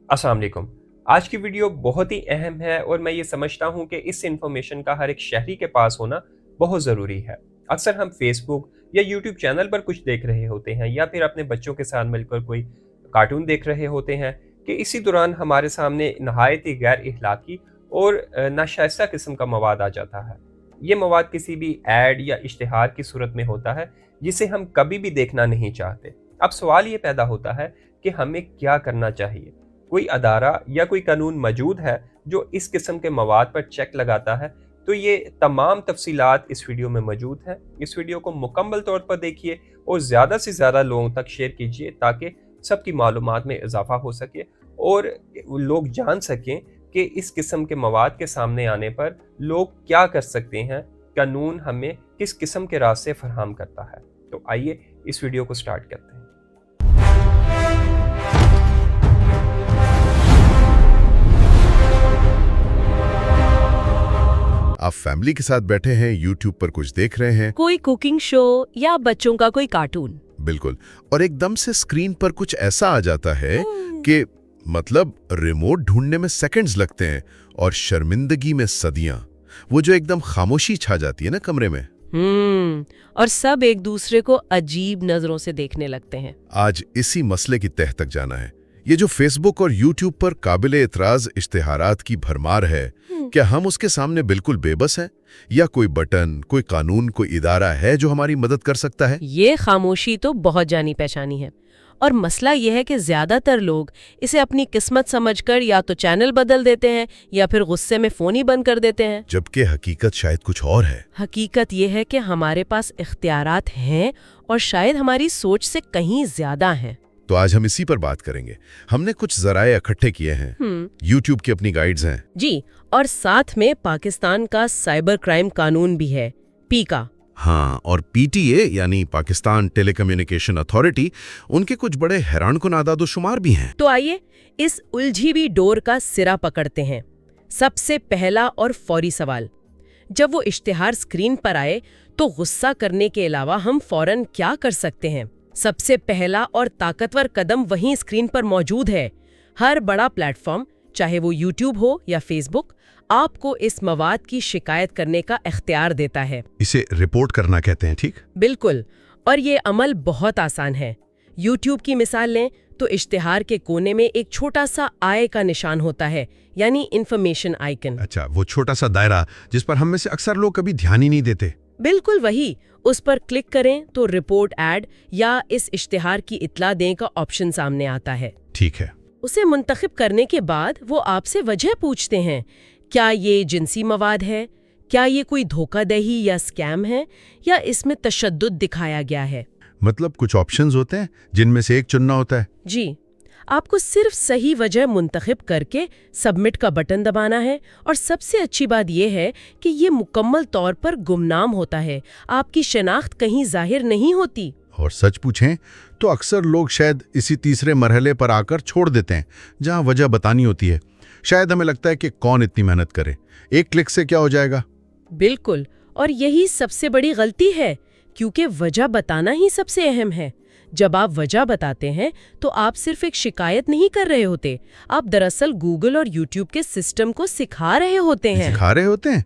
अस्सलाम वालेकुम। आज की वीडियो बहुत ही अहम है और मैं ये समझता हूँ कि इस इंफॉर्मेशन का हर एक शहरी के पास होना बहुत ज़रूरी है। अक्सर हम फेसबुक या यूट्यूब चैनल पर कुछ देख रहे होते हैं या फिर अपने बच्चों के साथ मिलकर कोई कार्टून देख रहे होते हैं कि इसी दौरान हमारे सामने नहायत ही गैर इखलाकी और नाशाइस्ता किस्म का मवाद आ जाता है। ये मवाद किसी भी ऐड या इश्तिहार की सूरत में होता है जिसे हम कभी भी देखना नहीं चाहते। अब सवाल ये पैदा होता है कि हमें क्या करना चाहिए। कोई अदारा या कोई कानून मौजूद है जो इस किस्म के मवाद पर चेक लगाता है? तो ये तमाम तफसीलात इस वीडियो में मौजूद हैं। इस वीडियो को मुकम्मल तौर पर देखिए और ज़्यादा से ज़्यादा लोगों तक शेयर कीजिए ताकि सबकी मालूमात में इजाफा हो सके और लोग जान सकें कि इस किस्म के मवाद के सामने आने पर लोग क्या कर सकते हैं, कानून हमें किस किस्म के रास्ते फराहम करता है। तो आइए इस वीडियो को स्टार्ट करते हैं। आप फैमिली के साथ बैठे हैं, यूट्यूब पर कुछ देख रहे हैं, कोई कुकिंग शो या बच्चों का कोई कार्टून। बिल्कुल, और एकदम से स्क्रीन पर कुछ ऐसा आ जाता है कि मतलब रिमोट ढूंढने में सेकंड्स लगते हैं और शर्मिंदगी में सदियां। वो जो एकदम खामोशी छा जाती है ना कमरे में। और सब एक दूसरे को अजीब नजरों से देखने लगते हैं। आज इसी मसले की तह तक जाना है। ये जो फेसबुक और यूट्यूब पर काबिले इतराज इश्तिहारात की भरमार है, क्या हम उसके सामने बिल्कुल बेबस हैं या कोई बटन, कोई कानून, कोई इदारा है जो हमारी मदद कर सकता है? ये खामोशी तो बहुत जानी पहचानी है। और मसला यह है कि ज्यादातर लोग इसे अपनी किस्मत समझकर या तो चैनल बदल देते हैं या फिर गुस्से में फोन ही बंद कर देते हैं। जबकि हकीकत शायद कुछ और है। हकीकत ये है कि हमारे पास इख्तियारात हैं और शायद हमारी सोच से कहीं ज्यादा हैं। तो आज हम इसी पर बात करेंगे। हमने कुछ जराए इकट्ठे किए हैं। यूट्यूब की अपनी गाइड्स हैं जी, और साथ में पाकिस्तान का साइबर क्राइम कानून भी है, पीका। हाँ, और पीटीए यानी पाकिस्तान टेलीकम्युनिकेशन अथॉरिटी, उनके कुछ बड़े हैरानकुन आदाद-ओ-शुमार भी हैं। तो आइए इस उलझी हुई डोर का सिरा पकड़ते हैं। सबसे पहला और फौरी सवाल, जब वो इश्तिहार स्क्रीन पर आए तो गुस्सा करने के अलावा हम फौरन क्या कर सकते हैं? सबसे पहला और ताकतवर कदम वहीं स्क्रीन पर मौजूद है। हर बड़ा प्लेटफॉर्म, चाहे वो यूट्यूब हो या फेसबुक, आपको इस मवाद की शिकायत करने का इख्तियार देता है। इसे रिपोर्ट करना कहते हैं, ठीक? बिल्कुल, और ये अमल बहुत आसान है। यूट्यूब की मिसाल लें तो इश्तिहार के कोने में एक छोटा सा आई का निशान होता है, यानी इंफॉर्मेशन आइकन। अच्छा, वो छोटा सा दायरा जिस पर हम में से अक्सर लोग कभी ध्यान ही नहीं देते। बिल्कुल वही। उस पर क्लिक करें तो रिपोर्ट ऐड या इस इश्तिहार की इत्ला दें का ऑप्शन सामने आता है। ठीक है। उसे मुंतखब करने के बाद वो आपसे वजह पूछते हैं। क्या ये जिनसी मवाद है? क्या ये कोई धोखाधड़ी या स्कैम है? या इसमें तशद्दुद दिखाया गया है? मतलब कुछ ऑप्शंस होते हैं जिनमें से एक चुनना होता है। जी, आपको सिर्फ सही वजह मुंतखब करके सबमिट का बटन दबाना है। और सबसे अच्छी बात यह है कि ये मुकम्मल तौर पर गुमनाम होता है, आपकी शनाख्त कहीं जाहिर नहीं होती। और सच पूछें तो अक्सर लोग शायद इसी तीसरे मरहले पर आकर छोड़ देते हैं जहां वजह बतानी होती है। शायद हमें लगता है कि कौन इतनी मेहनत करे, एक क्लिक से क्या हो जाएगा। बिल्कुल, और यही सबसे बड़ी गलती है, क्योंकि वजह बताना ही सबसे अहम है। जब आप वजह बताते हैं तो आप सिर्फ एक शिकायत नहीं कर रहे होते, आप दरअसल गूगल और यूट्यूब के सिस्टम को सिखा रहे होते हैं। सिखा रहे होते हैं?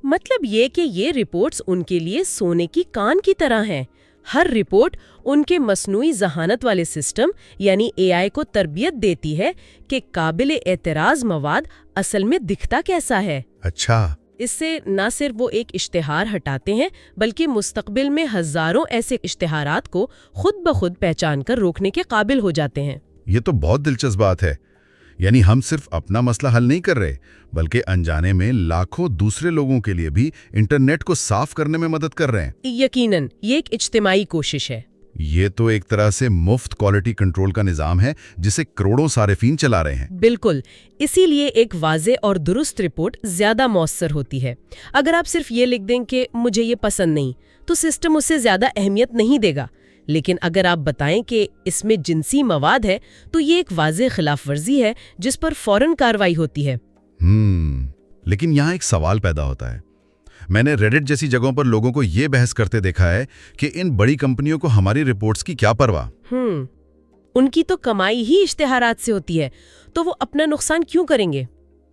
मतलब ये कि ये रिपोर्ट्स उनके लिए सोने की कान की तरह हैं। हर रिपोर्ट उनके मसनूई जहानत वाले सिस्टम यानी एआई को तरबियत देती है कि काबिले एतराज मवाद असल में दिखता कैसा है। अच्छा, इससे न सिर्फ वो एक इश्तिहार हटाते हैं बल्कि मुस्तकबिल में हजारों ऐसे इश्तिहारात को खुद ब खुद पहचान कर रोकने के काबिल हो जाते हैं। ये तो बहुत दिलचस्प बात है। यानी हम सिर्फ अपना मसला हल नहीं कर रहे बल्कि अनजाने में लाखों दूसरे लोगों के लिए भी इंटरनेट को साफ करने में मदद कर रहे हैं। यकीनन ये एक इज्तिमाई कोशिश है। ये तो एक तरह से मुफ्त क्वालिटी कंट्रोल का निजाम है जिसे करोड़ों सारिफीन चला रहे हैं। बिल्कुल, इसीलिए एक वाज़े और दुरुस्त रिपोर्ट ज्यादा मौसर होती है। अगर आप सिर्फ ये लिख दें कि मुझे ये पसंद नहीं, तो सिस्टम उसे ज्यादा अहमियत नहीं देगा। लेकिन अगर आप बताएं कि इसमें जिनसी मवाद है तो ये एक वाज़े खिलाफ वर्जी है जिस पर फौरन कार्रवाई होती है। लेकिन यहाँ एक सवाल पैदा होता है। मैंने रेडिट जैसी जगहों पर लोगों को ये बहस करते देखा है कि इन बड़ी कंपनियों को हमारी रिपोर्ट्स की क्या परवाह। ان کی تو کمائی ہی اشتہارات سے ہوتی ہے، تو وہ اپنا نقصان کیوں کریں گے؟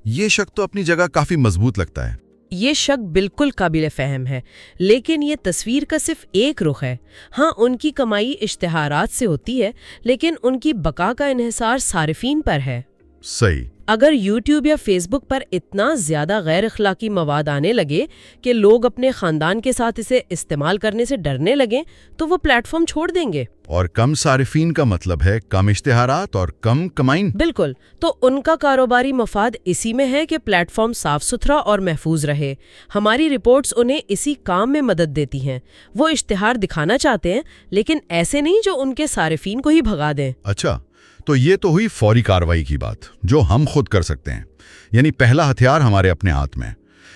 یہ شک تو اپنی جگہ کافی مضبوط لگتا ہے۔ یہ شک بالکل قابل فہم ہے، لیکن یہ تصویر کا صرف ایک رخ ہے۔ ہاں، ان کی کمائی اشتہارات سے ہوتی ہے، لیکن ان کی بقا کا انحصار صارفین پر ہے۔ صحیح۔ اگر یوٹیوب یا فیس بک پر اتنا زیادہ غیر اخلاقی مواد آنے لگے کہ لوگ اپنے خاندان کے ساتھ اسے استعمال کرنے سے ڈرنے لگیں تو وہ پلیٹ فارم چھوڑ دیں گے۔ اور کم صارفین کا مطلب ہے کم اشتہارات اور کم کمائن۔ بالکل، تو ان کا کاروباری مفاد اسی میں ہے کہ پلیٹ فارم صاف ستھرا اور محفوظ رہے۔ ہماری رپورٹس انہیں اسی کام میں مدد دیتی ہیں۔ وہ اشتہار دکھانا چاہتے ہیں، لیکن ایسے نہیں جو ان کے صارفین کو ہی بھگا دیں۔ اچھا، تو یہ تو ہوئی فوری کارروائی کی بات جو ہم خود کر سکتے ہیں، یعنی پہلا ہتھیار ہمارے اپنے ہاتھ میں۔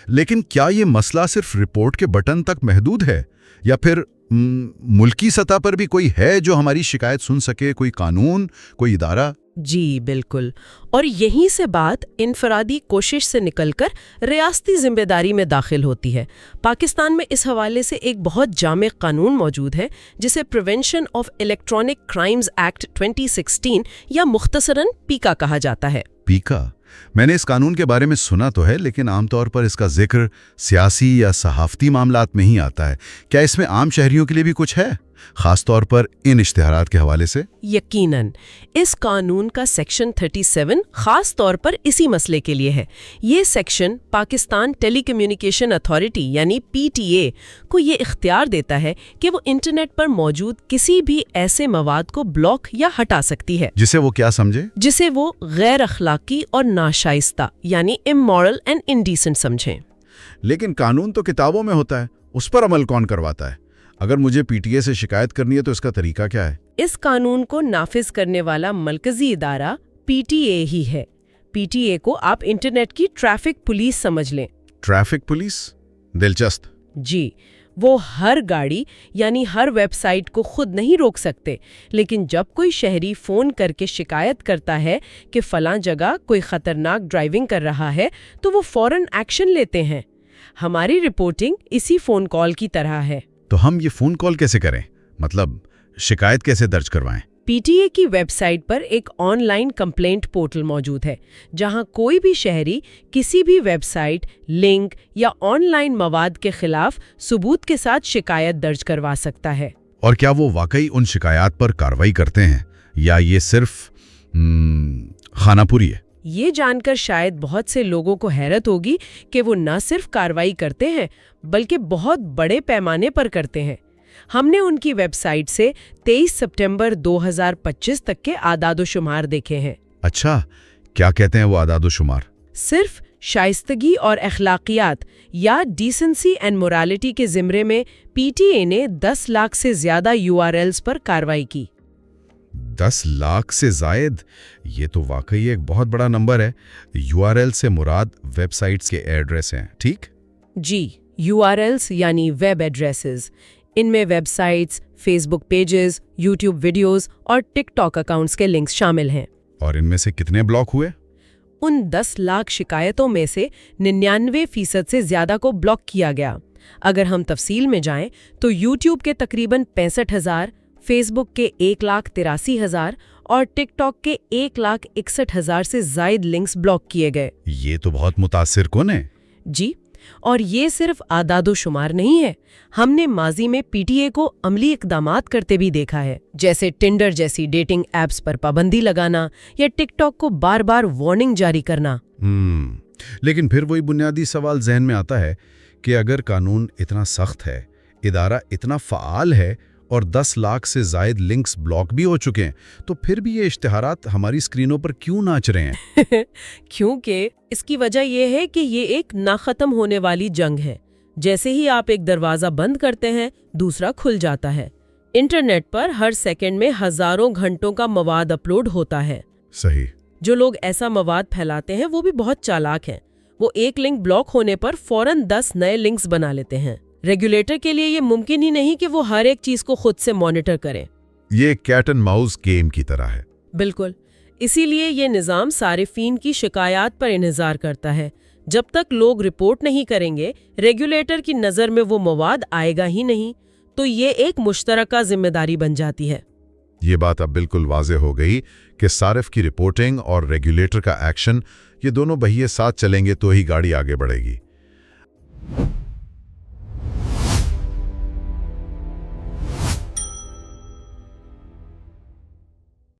لیکن کیا یہ مسئلہ صرف رپورٹ کے بٹن تک محدود ہے، یا پھر ملکی سطح پر بھی کوئی ہے جو ہماری شکایت سن سکے، کوئی قانون، کوئی ادارہ؟ جی بالکل، اور یہیں سے بات انفرادی کوشش سے نکل کر ریاستی ذمہ داری میں داخل ہوتی ہے۔ پاکستان میں اس حوالے سے ایک بہت جامع قانون موجود ہے جسے prevention of electronic crimes act 2016 یا مختصراً پیکا کہا جاتا ہے۔ پیکا؟ میں نے اس قانون کے بارے میں سنا تو ہے، لیکن عام طور پر اس کا ذکر سیاسی یا صحافتی معاملات میں ہی آتا ہے۔ کیا اس میں عام شہریوں کے لیے بھی کچھ ہے، خاص طور پر ان اشتہارات کے حوالے سے؟ یقیناً، اس قانون کا سیکشن 37 خاص طور پر اسی مسئلے کے لیے ہے۔ یہ سیکشن پاکستان ٹیلی کمیونیکیشن اتھارٹی یعنی PTA کو یہ اختیار دیتا ہے کہ وہ انٹرنیٹ پر موجود کسی بھی ایسے مواد کو بلاک یا ہٹا سکتی ہے جسے وہ کیا سمجھے؟ جسے وہ غیر اخلاقی اور ناشائستہ یعنی امورل اینڈ انڈیسنٹ سمجھیں۔ لیکن قانون تو کتابوں میں ہوتا ہے، اس پر عمل کون کرواتا ہے؟ اگر مجھے PTA سے شکایت کرنی ہے تو اس کا طریقہ کیا ہے؟ اس قانون کو نافذ کرنے والا مرکزی ادارہ PTA ہی ہے۔ PTA کو آپ انٹرنیٹ کی ٹریفک پولیس سمجھ لیں۔ Traffic police? دلچسپ۔ جی، وہ ہر گاڑی یعنی ہر ویب سائٹ کو خود نہیں روک سکتے، لیکن جب کوئی شہری فون کر کے شکایت کرتا ہے کہ فلاں جگہ کوئی خطرناک ڈرائیونگ کر رہا ہے تو وہ فوراً ایکشن لیتے ہیں۔ ہماری رپورٹنگ اسی فون کال کی طرح ہے۔ تو ہم یہ فون کال کیسے کریں؟ مطلب شکایت کیسے درج کروائیں؟ PTA کی ویب سائٹ پر ایک آن لائن کمپلینٹ پورٹل موجود ہے جہاں کوئی بھی شہری کسی بھی ویب سائٹ، لنک یا آن لائن مواد کے خلاف ثبوت کے ساتھ شکایت درج کروا سکتا ہے۔ اور کیا وہ واقعی ان شکایات پر کارروائی کرتے ہیں یا یہ صرف خانہ پوری ہے؟ یہ جان کر شاید بہت سے لوگوں کو حیرت ہوگی کہ وہ نہ صرف کارروائی کرتے ہیں بلکہ بہت بڑے پیمانے پر کرتے ہیں۔ ہم نے ان کی ویب سائٹ سے 23 سپٹمبر 2025 تک کے اعداد و شمار دیکھے ہیں۔ اچھا، کیا کہتے ہیں وہ اعداد و شمار؟ صرف شائستگی اور اخلاقیات یا ڈیسنسی اینڈ مورالٹی کے زمرے میں PTA نے 10 لاکھ سے زیادہ URLs پر کارروائی کی۔ 10 لاکھ سے زائد؟ یہ تو واقعی ایک بہت بڑا نمبر ہے۔ URL سے مراد ویب سائٹس کے ایڈریس ہیں، ٹھیک؟ جی، URLs یعنی ویب ایڈریسز۔ ان میں ویب سائٹس، فیس بک پیجز، یوٹیوب ویڈیوز اور ٹک ٹاک اکاؤنٹس کے لنکس شامل ہیں۔ اور ان میں سے کتنے بلاک ہوئے؟ ان 10 لاکھ شکایتوں میں سے 99% سے زیادہ کو بلاک کیا گیا۔ اگر ہم تفصیل میں جائیں تو یوٹیوب کے تقریباً 65,000، فیس بک کے 1,83,000 اور ٹک ٹاک کے 1,61,000 سے زائد لنکس بلاک کیے گئے۔ یہ تو بہت متاثر کن ہے۔ جی، اور یہ صرف اعداد و شمار نہیں ہے۔ ہم نے ماضی میں PTA کو عملی اقدامات کرتے بھی دیکھا ہے، جیسے ٹنڈر جیسی ڈیٹنگ ایپس پر پابندی لگانا یا ٹک ٹاک کو بار بار وارننگ جاری کرنا۔ لیکن پھر وہی بنیادی سوال ذہن میں آتا ہے کہ اگر قانون اتنا سخت ہے، ادارہ اتنا فعال ہے اور 10 لاکھ سے زائد لنکس بلاک بھی ہو چکے ہیں، تو پھر بھی یہ اشتہارات ہماری اسکرینوں پر کیوں ناچ رہے ہیں؟ کیونکہ اس کی وجہ یہ ہے کہ یہ ایک نہ ختم ہونے والی جنگ ہے۔ جیسے ہی آپ ایک دروازہ بند کرتے ہیں، دوسرا کھل جاتا ہے۔ انٹرنیٹ پر ہر سیکنڈ میں ہزاروں گھنٹوں کا مواد اپلوڈ ہوتا ہے۔ صحیح۔ جو لوگ ایسا مواد پھیلاتے ہیں وہ بھی بہت چالاک ہیں۔ وہ ایک لنک بلاک ہونے پر فوراً 10 نئے لنکس بنا لیتے ہیں۔ ریگولیٹر کے لیے یہ ممکن ہی نہیں کہ وہ ہر ایک چیز کو خود سے مانیٹر کریں۔ یہ کیٹ اینڈ ماؤس گیم کی طرح ہے۔ بالکل، اسی لیے یہ نظام صارفین کی شکایات پر انحصار کرتا ہے۔ جب تک لوگ رپورٹ نہیں کریں گے، ریگولیٹر کی نظر میں وہ مواد آئے گا ہی نہیں، تو یہ ایک مشترکہ ذمہ داری بن جاتی ہے۔ یہ بات اب بالکل واضح ہو گئی کہ صارف کی رپورٹنگ اور ریگولیٹر کا ایکشن، یہ دونوں بہیے ساتھ چلیں گے تو ہی گاڑی آگے بڑھے گی۔